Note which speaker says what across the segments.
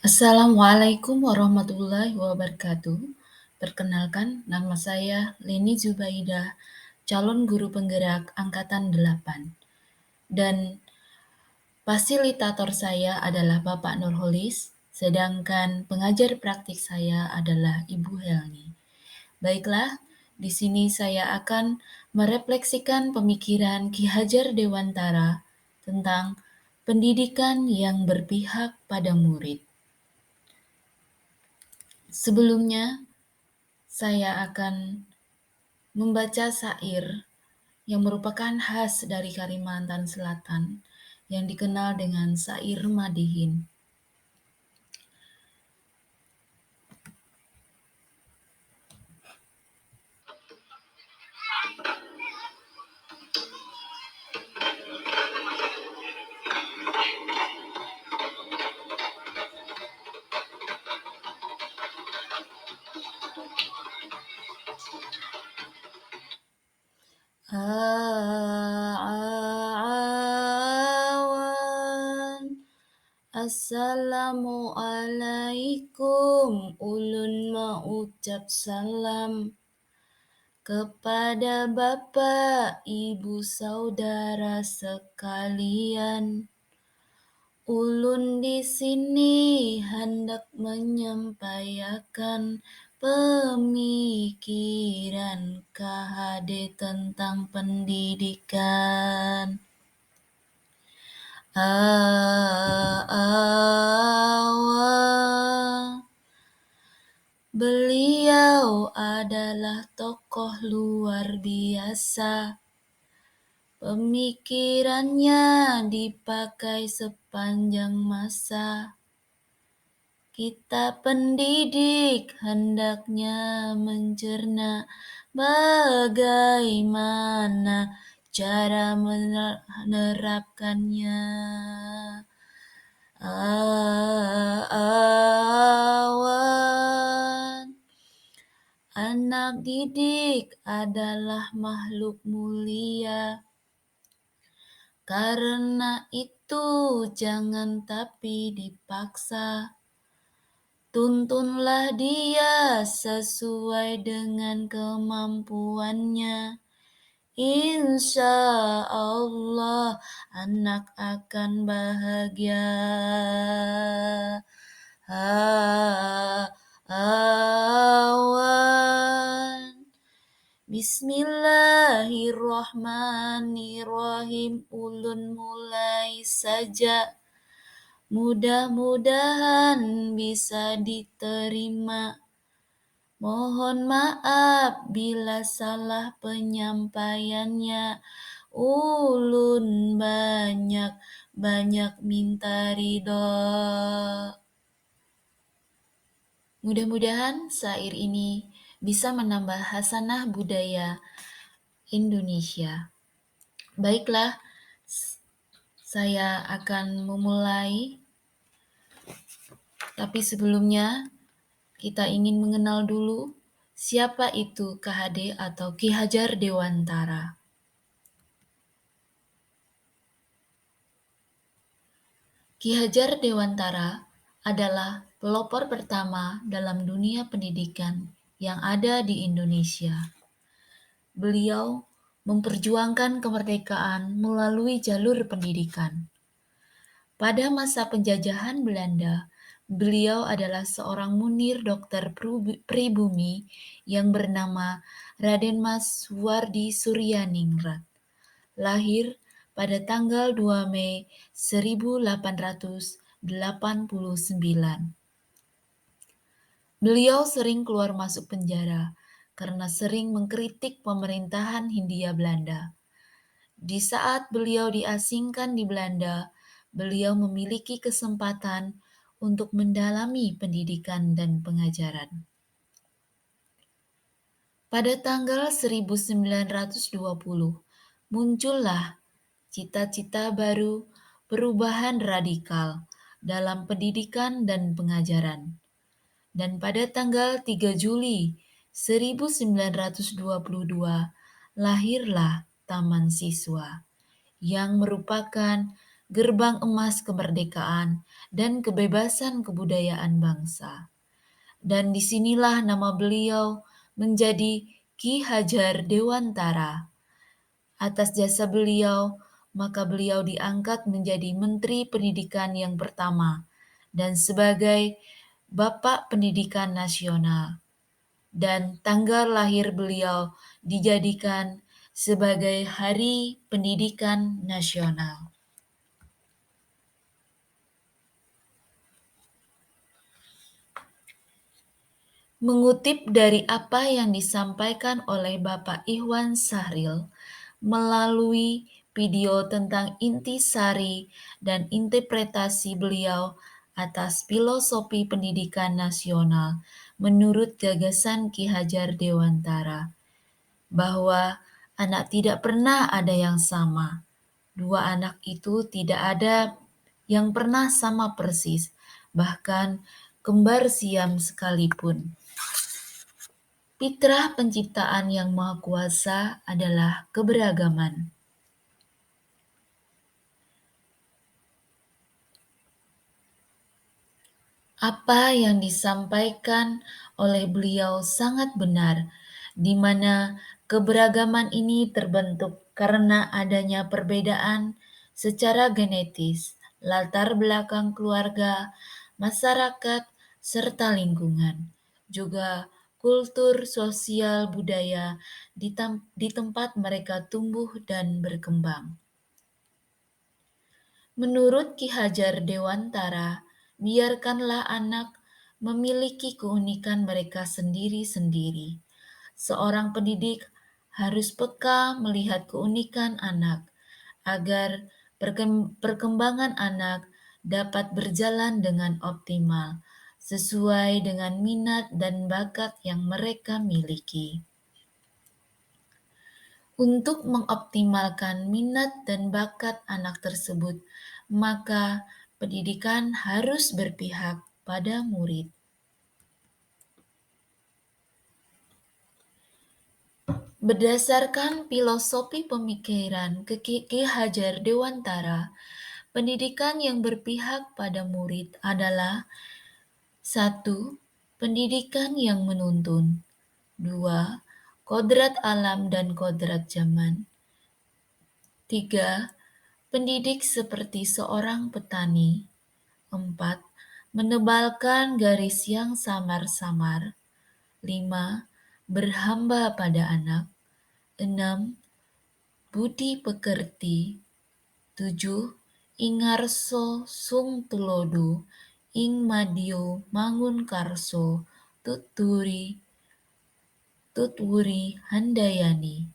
Speaker 1: Assalamualaikum warahmatullahi wabarakatuh. Perkenalkan, nama saya Leni Zubaidah, calon guru penggerak Angkatan 8. Dan fasilitator saya adalah Bapak Nurholis, sedangkan pengajar praktik saya adalah Ibu Helni. Baiklah, di sini saya akan merefleksikan pemikiran Ki Hajar Dewantara tentang pendidikan yang berpihak pada murid. Sebelumnya, saya akan membaca syair yang merupakan khas dari Kalimantan Selatan yang dikenal dengan syair Madihin. Awan, Assalamualaikum, ulun mengucap salam kepada Bapak, Ibu, Saudara sekalian. Ulun di sini hendak menyampaikan pemikiran KHD tentang pendidikan. Beliau adalah tokoh luar biasa. Pemikirannya dipakai sepanjang masa. Kita pendidik hendaknya mencerna bagaimana cara menerapkannya. Awan, anak didik adalah makhluk mulia. Karena itu jangan tapi dipaksa. Tuntunlah dia sesuai dengan kemampuannya. Insya Allah anak akan bahagia. Awan. Bismillahirrahmanirrahim. Ulun mulai saja. Mudah-mudahan bisa diterima. Mohon maaf bila salah penyampaiannya. Ulun banyak minta ridho. Mudah-mudahan syair ini bisa menambah hasanah budaya Indonesia. Baiklah, saya akan memulai. Tapi sebelumnya, kita ingin mengenal dulu siapa itu KHD atau Ki Hajar Dewantara. Ki Hajar Dewantara adalah pelopor pertama dalam dunia pendidikan yang ada di Indonesia. Beliau memperjuangkan kemerdekaan melalui jalur pendidikan. Pada masa penjajahan Belanda, beliau adalah seorang munir dokter pribumi yang bernama Raden Mas Suwardi Suryaningrat. Lahir pada tanggal 2 Mei 1889. Beliau sering keluar masuk penjara karena sering mengkritik pemerintahan Hindia Belanda. Di saat beliau diasingkan di Belanda, beliau memiliki kesempatan untuk mendalami pendidikan dan pengajaran. Pada tanggal 1920, muncullah cita-cita baru perubahan radikal dalam pendidikan dan pengajaran. Dan pada tanggal 3 Juli 1922, lahirlah Taman Siswa, yang merupakan gerbang emas kemerdekaan, dan kebebasan kebudayaan bangsa. Dan disinilah nama beliau menjadi Ki Hajar Dewantara. Atas jasa beliau, maka beliau diangkat menjadi Menteri Pendidikan yang pertama dan sebagai Bapak Pendidikan Nasional. Dan tanggal lahir beliau dijadikan sebagai Hari Pendidikan Nasional. Mengutip dari apa yang disampaikan oleh Bapak Ikhwan Sahril melalui video tentang intisari dan interpretasi beliau atas filosofi pendidikan nasional menurut gagasan Ki Hajar Dewantara, bahwa anak tidak pernah ada yang sama. Dua anak itu tidak ada yang pernah sama persis, bahkan kembar siam sekalipun. Fitrah penciptaan yang Maha Kuasa adalah keberagaman. Apa yang disampaikan oleh beliau sangat benar, di mana keberagaman ini terbentuk karena adanya perbedaan secara genetis, latar belakang keluarga, masyarakat, serta lingkungan. Juga kultur sosial budaya di tempat mereka tumbuh dan berkembang. Menurut Ki Hajar Dewantara, biarkanlah anak memiliki keunikan mereka sendiri-sendiri. Seorang pendidik harus peka melihat keunikan anak agar perkembangan anak dapat berjalan dengan optimal sesuai dengan minat dan bakat yang mereka miliki. Untuk mengoptimalkan minat dan bakat anak tersebut, maka pendidikan harus berpihak pada murid. Berdasarkan filosofi pemikiran Ki Hajar Dewantara, pendidikan yang berpihak pada murid adalah 1. Pendidikan yang menuntun. 2. Kodrat alam dan kodrat zaman. 3. Pendidik seperti seorang petani. 4. Menebalkan garis yang samar-samar. 5. Berhamba pada anak. 6. Budi pekerti. 7. Ingarso sung tulodo ing madio mangun karso tutwuri handayani.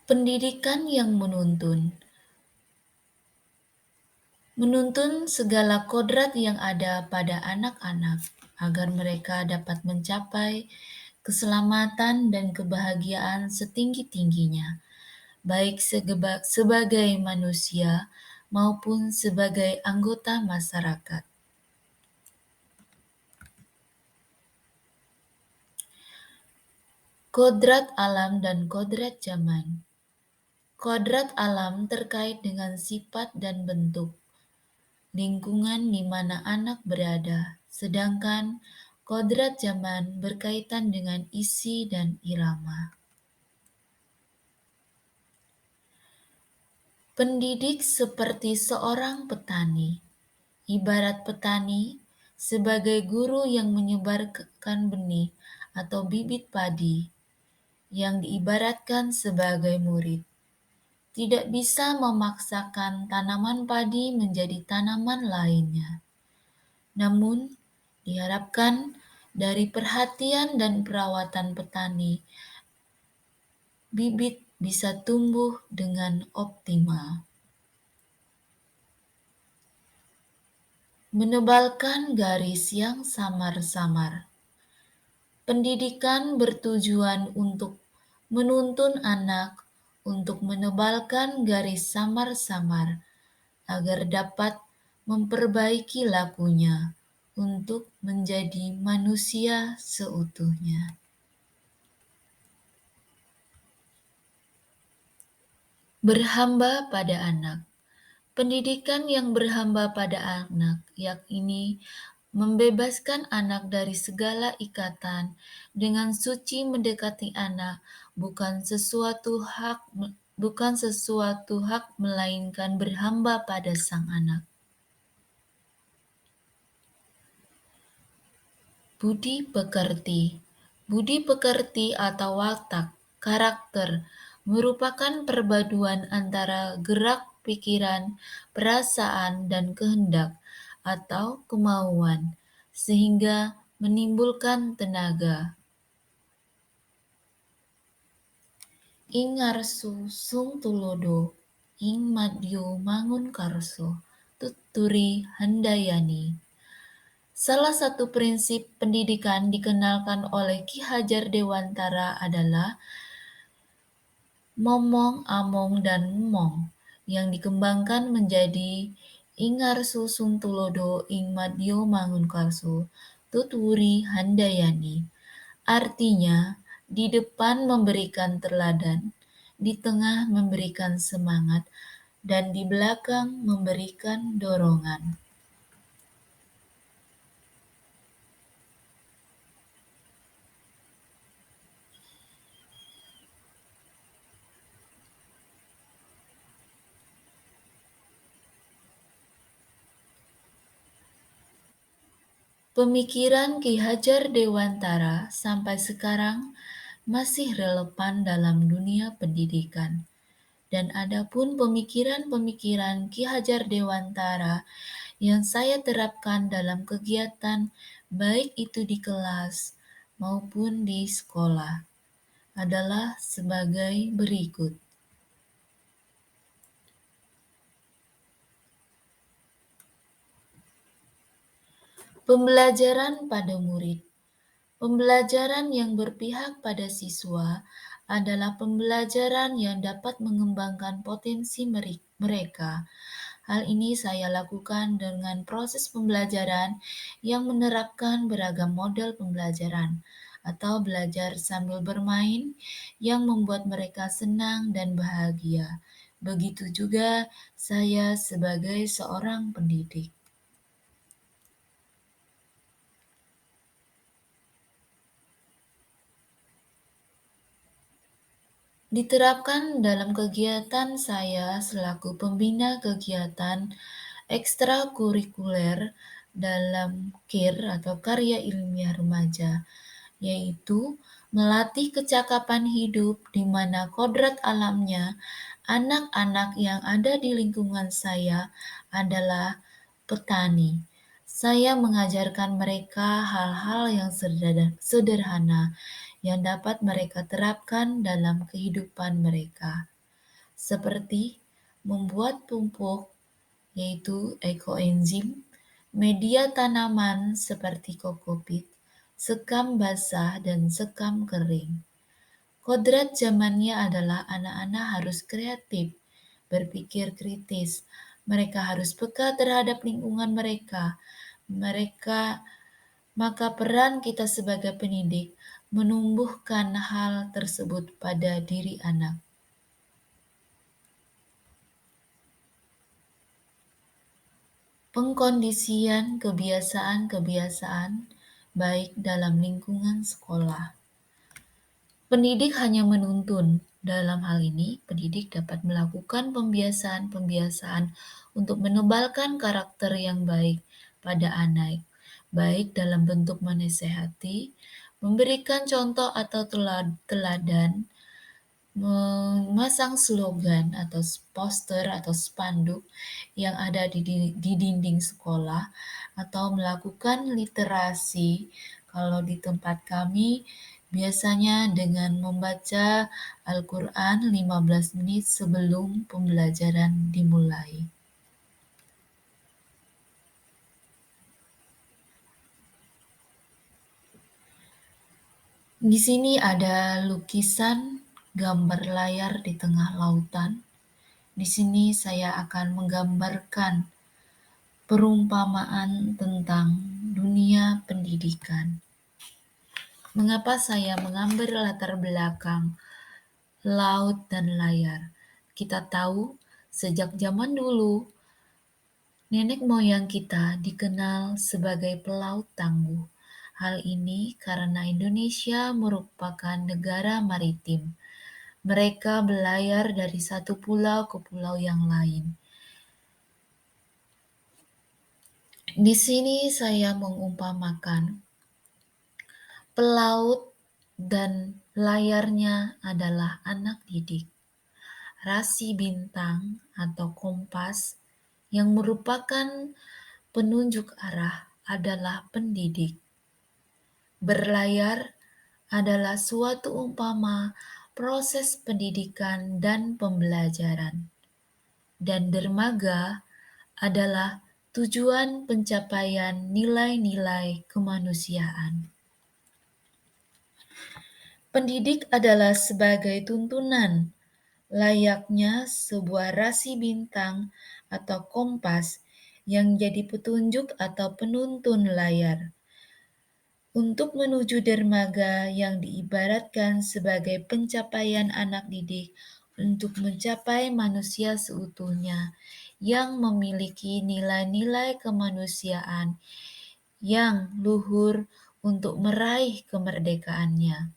Speaker 1: Pendidikan yang menuntun segala kodrat yang ada pada anak-anak agar mereka dapat mencapai keselamatan dan kebahagiaan setinggi-tingginya, baik sebagai manusia maupun sebagai anggota masyarakat. Kodrat alam dan kodrat zaman. Kodrat alam terkait dengan sifat dan bentuk lingkungan di mana anak berada, sedangkan kodrat zaman berkaitan dengan isi dan irama. Pendidik seperti seorang petani, ibarat petani sebagai guru yang menyebarkan benih atau bibit padi, yang diibaratkan sebagai murid. Tidak bisa memaksakan tanaman padi menjadi tanaman lainnya. Namun, diharapkan dari perhatian dan perawatan petani, bibit bisa tumbuh dengan optimal. Menebalkan garis yang samar-samar. Pendidikan bertujuan untuk menuntun anak untuk menebalkan garis samar-samar agar dapat memperbaiki lakunya untuk menjadi manusia seutuhnya. Berhamba pada anak. Pendidikan yang berhamba pada anak, yakni membebaskan anak dari segala ikatan, dengan suci mendekati anak, bukan sesuatu hak melainkan berhamba pada sang anak. Budi pekerti. Budi pekerti atau watak, karakter, merupakan perpaduan antara gerak pikiran, perasaan, dan kehendak atau kemauan, sehingga menimbulkan tenaga. Ing ngarsu sung tulodo, ing madyo mangun karso, tuturi handayani. Salah satu prinsip pendidikan dikenalkan oleh Ki Hajar Dewantara adalah momong, among, dan mong, yang dikembangkan menjadi ingarsu sung tulodo ing madyo mangunkarso tutwuri handayani. Artinya, di depan memberikan teladan, di tengah memberikan semangat, dan di belakang memberikan dorongan. Pemikiran Ki Hajar Dewantara sampai sekarang masih relevan dalam dunia pendidikan. Dan adapun pemikiran-pemikiran Ki Hajar Dewantara yang saya terapkan dalam kegiatan baik itu di kelas maupun di sekolah adalah sebagai berikut. Pembelajaran pada murid. Pembelajaran yang berpihak pada siswa adalah pembelajaran yang dapat mengembangkan potensi mereka. Hal ini saya lakukan dengan proses pembelajaran yang menerapkan beragam model pembelajaran atau belajar sambil bermain yang membuat mereka senang dan bahagia. Begitu juga saya sebagai seorang pendidik. Diterapkan dalam kegiatan saya selaku pembina kegiatan ekstrakurikuler dalam KIR atau Karya Ilmiah Remaja, yaitu melatih kecakapan hidup di mana kodrat alamnya anak-anak yang ada di lingkungan saya adalah petani. Saya mengajarkan mereka hal-hal yang sederhana yang dapat mereka terapkan dalam kehidupan mereka, seperti membuat pupuk, yaitu ekoenzim, media tanaman seperti kokopit, sekam basah, dan sekam kering. Kodrat zamannya adalah anak-anak harus kreatif, berpikir kritis, mereka harus peka terhadap lingkungan mereka. Maka peran kita sebagai pendidik menumbuhkan hal tersebut pada diri anak. Pengkondisian kebiasaan-kebiasaan baik dalam lingkungan sekolah. Pendidik hanya menuntun. Dalam hal ini, pendidik dapat melakukan pembiasaan-pembiasaan untuk menebalkan karakter yang baik pada anak, baik dalam bentuk menasehati, memberikan contoh atau teladan, memasang slogan atau poster atau spanduk yang ada di dinding sekolah, atau melakukan literasi. Kalau di tempat kami biasanya dengan membaca Al-Quran 15 menit sebelum pembelajaran dimulai. Di sini ada lukisan gambar layar di tengah lautan. Di sini saya akan menggambarkan perumpamaan tentang dunia pendidikan. Mengapa saya mengambil latar belakang laut dan layar? Kita tahu sejak zaman dulu, nenek moyang kita dikenal sebagai pelaut tangguh. Hal ini karena Indonesia merupakan negara maritim. Mereka berlayar dari satu pulau ke pulau yang lain. Di sini saya mengumpamakan pelaut dan layarnya adalah anak didik. Rasi bintang atau kompas yang merupakan penunjuk arah adalah pendidik. Berlayar adalah suatu umpama proses pendidikan dan pembelajaran, dan dermaga adalah tujuan pencapaian nilai-nilai kemanusiaan. Pendidik adalah sebagai tuntunan, layaknya sebuah rasi bintang atau kompas yang jadi petunjuk atau penuntun layar. Untuk menuju dermaga yang diibaratkan sebagai pencapaian anak didik untuk mencapai manusia seutuhnya yang memiliki nilai-nilai kemanusiaan yang luhur untuk meraih kemerdekaannya.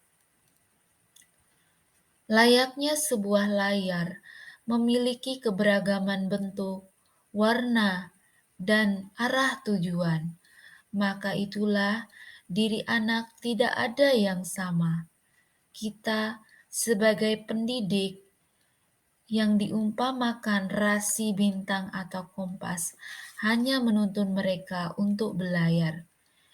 Speaker 1: Layaknya sebuah layar memiliki keberagaman bentuk, warna, dan arah tujuan, maka itulah diri anak tidak ada yang sama. Kita sebagai pendidik yang diumpamakan rasi bintang atau kompas hanya menuntun mereka untuk berlayar,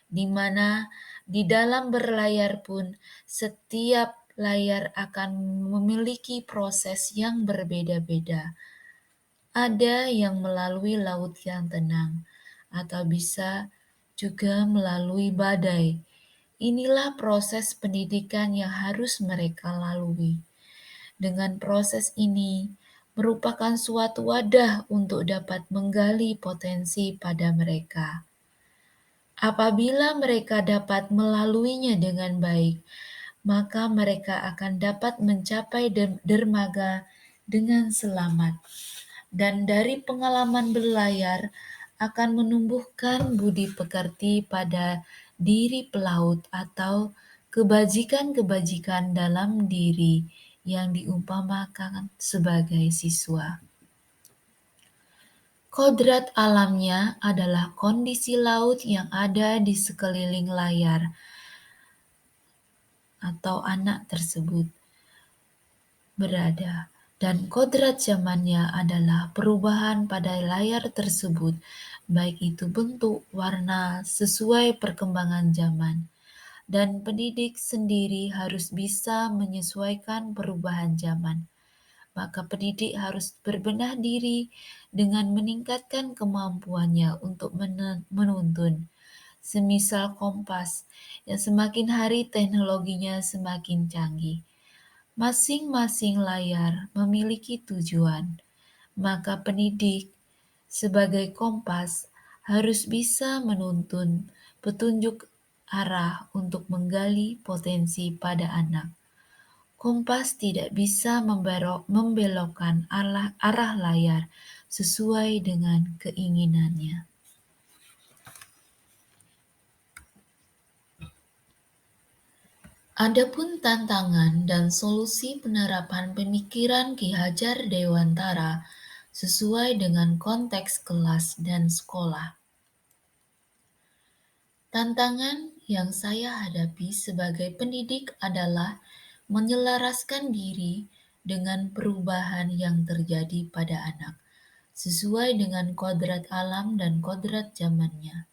Speaker 1: di mana di dalam berlayar pun setiap layar akan memiliki proses yang berbeda-beda. Ada yang melalui laut yang tenang, atau bisa juga melalui badai. Inilah proses pendidikan yang harus mereka lalui. Dengan proses ini merupakan suatu wadah untuk dapat menggali potensi pada mereka. Apabila mereka dapat melaluinya dengan baik, maka mereka akan dapat mencapai dermaga dengan selamat. Dan dari pengalaman berlayar akan menumbuhkan budi pekerti pada diri pelaut atau kebajikan-kebajikan dalam diri yang diumpamakan sebagai siswa. Kodrat alamnya adalah kondisi laut yang ada di sekeliling layar atau anak tersebut berada, dan kodrat zamannya adalah perubahan pada layar tersebut, baik itu bentuk, warna, sesuai perkembangan zaman. Dan pendidik sendiri harus bisa menyesuaikan perubahan zaman. Maka pendidik harus berbenah diri dengan meningkatkan kemampuannya untuk menuntun. Semisal kompas yang semakin hari teknologinya semakin canggih. Masing-masing layar memiliki tujuan, maka pendidik sebagai kompas harus bisa menuntun petunjuk arah untuk menggali potensi pada anak. Kompas tidak bisa membelokkan arah layar sesuai dengan keinginannya. Adapun tantangan dan solusi penerapan pemikiran Ki Hajar Dewantara sesuai dengan konteks kelas dan sekolah. Tantangan yang saya hadapi sebagai pendidik adalah menyelaraskan diri dengan perubahan yang terjadi pada anak, sesuai dengan kodrat alam dan kodrat zamannya.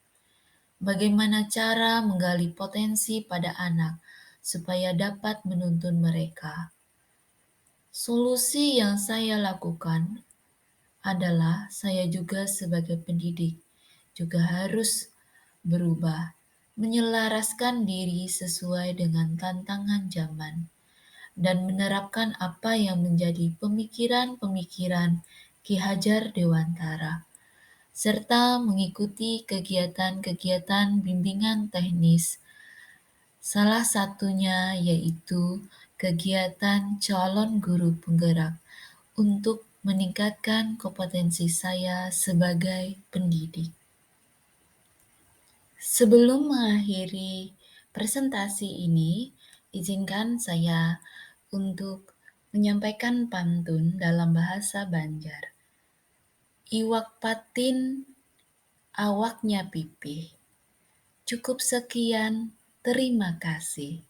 Speaker 1: Bagaimana cara menggali potensi pada anak supaya dapat menuntun mereka? Solusi yang saya lakukan adalah saya juga sebagai pendidik juga harus berubah, menyelaraskan diri sesuai dengan tantangan zaman, dan menerapkan apa yang menjadi pemikiran-pemikiran Ki Hajar Dewantara, serta mengikuti kegiatan-kegiatan bimbingan teknis. Salah satunya yaitu kegiatan calon guru penggerak untuk meningkatkan kompetensi saya sebagai pendidik. Sebelum mengakhiri presentasi ini, izinkan saya untuk menyampaikan pantun dalam bahasa Banjar. Iwak patin, awaknya pipih. Cukup sekian, terima kasih.